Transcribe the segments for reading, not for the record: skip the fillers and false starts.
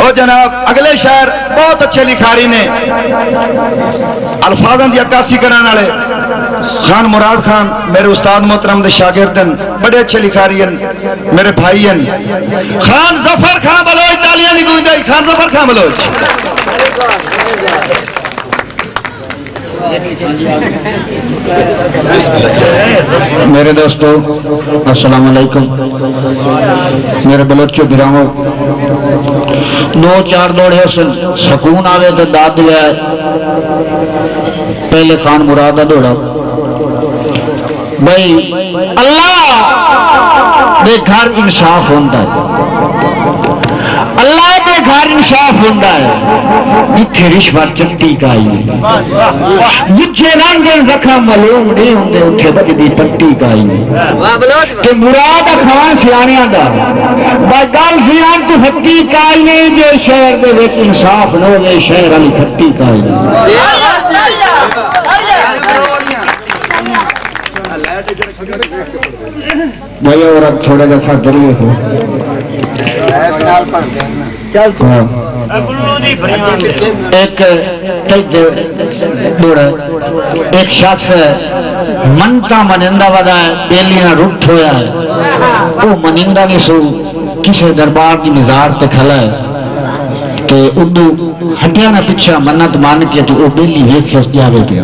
او جناب اگلے شہر بہت اچھے لکھاری نے الفاظوں کی عکاسی کرنے والے خان مراد خان میرے استاد محترم دے شاگرد ہیں، بڑے اچھے لکھاری ہیں، میرے بھائی ہیں۔ خان ظفر خان بلوچ، تالیاں نہیں گونجائی، خان ظفر خان بلوچ۔ میرے دوستو السلام علیکم، میرے بلوچو گراؤں دو چار دوڑے سن سکون آوے تو داد دیا ہے۔ پہلے خان مراد دوڑا بھائی اللہ دے گھر انصاف ہوتا ہے، اللہ دے گھر انصاف ہوتا ہے، جتھے رشوت چٹی کائی جتھے رنگ زخم معلوم نہیں ہوندے اتھے بجدی پٹی کائی تے مراد خان سیانیاں دا گل سیان تو پٹی کائی نہیں جے شہر دے وچ انصاف نہ ہوے شہر والی پٹی کائی بھائی اور اب تھوڑا جا سا دریئے ہو ایک شخص منتا منندہ ودا ہے، بیلیاں رٹ ہویا ہے، وہ منندہ نہیں سو کسی دربار کی مزار تے کھلا ہے کہ ادو ہٹیا نہ پچھا منت مان کے تو وہ بیلی ایک خیس جاوے پیا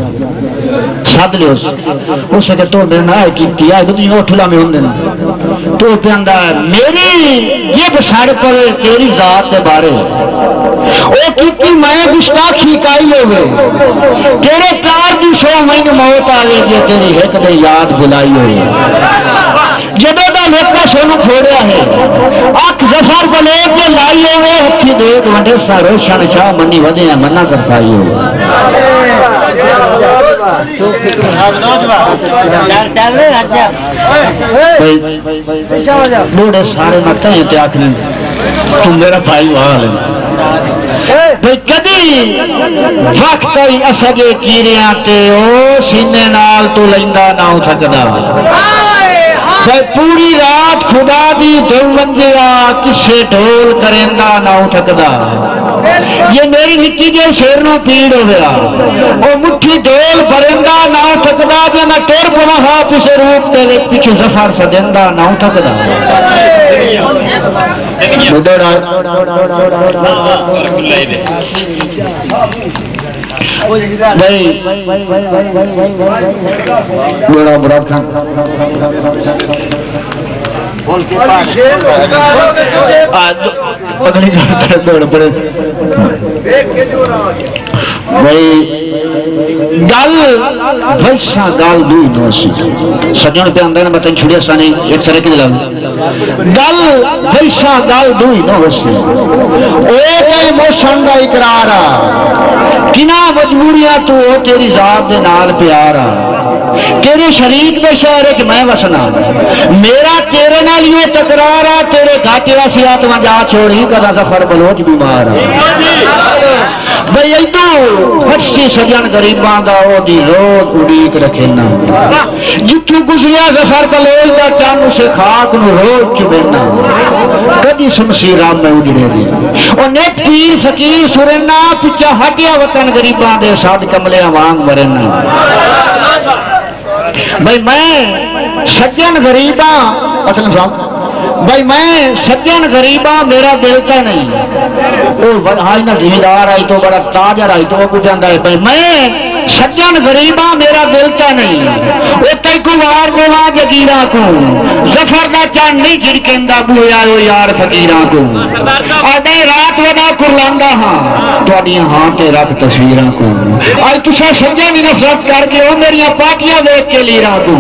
ساتھ لے اس سے کہ تو میرے نائے کی آئے تو یہ اٹھلا میں ہوندے نا تو پیاندہ ہے میری یہ بساڑ پر تیری ذات دے بارے او کی میں گستاخی کائی ہوئے تیرے پار دی سو مہینے موت آئے گی تیری ایک دے یاد بلائی ہوئی جبے دا لکھا سونو کھوڑیا ہے آنکھ ظفر بلے کے لائی ہوئے ہتھی دیکھ ونڈے سا روشن شاہ منی ودے ہیں منہ کرتائی ہوئے بوڑے سارے مکہ ہیں تے آکھنے تم میرا بھائی وہاں لیں بھئی کدی وقت ہی اسجے کیریاں تے او سینے نال تو لیندا نہ ہو سکدا بھئی پوری رات خدا دی دو بندیا کسے ڈھول کریندا نہ ہو سکدا یہ میری نکی جے شیر نو پیڑ ہو گیا وہ مٹھی ڈول برندہ نہ ہو سکدا جے نہ ٹور پنا ہاں پسے روپ تیرے پیچھو ظفر سدندہ نہ ہو سکدا بھائی بڑا براد خان پتنی کرتا دوڑ پڑے بھائی گل بھائیسا گل دوئی نوسی سجن پہ اندر بتائیں چھوڑیا سانی ایک طرح کی دلال گل بھائیسا گل دوئی نوسی ایک ہے موشن کا اقرارا کنا مجبوریاں تو تیری ذات دے نال پیارا تیرے شریک میں شہر ایک میں وسنا میرا تیرے نال یہ تقرارا تیرے گھاٹے وسیات وجہ چھوڑی کدا ظفر بلوچ بیمارا بھئی ایدو ہٹسی سجن غریبان دا او دی روز اڑیک رکھنا جتو گزریا ظفر بلوچ دا چاند اسے خاک نو روز چبینا کدی سمسی رام میں اجڑے دی اور نیک پیر فقیر سرنا پچھا ہٹیا وطن غریبان دے ساتھ کملے وانگ مرنا بھئی میں سجن غریباں اصل صاحب بھئی میں سجن غریباں میرا بیلتا نہیں آج نہ زمیندار آئی تو بڑا تاجر آئی تو وہ کچھ جاندہ ہے بھئی میں سجن غریباں میرا بیلتا نہیں وہ کئی کو وار بولا جگیرہ کو ظفر دا چاند نہیں جھڑکندہ بوئے آئے یار فقیرہ کو آدھے رات ودا کرلاندہ ہاں تو آدھی ہاں تے رکھ تصویرہ کو آج تسا سجن نفرت کر کے ہو میری پاکیاں دیکھ کے لیرہ کو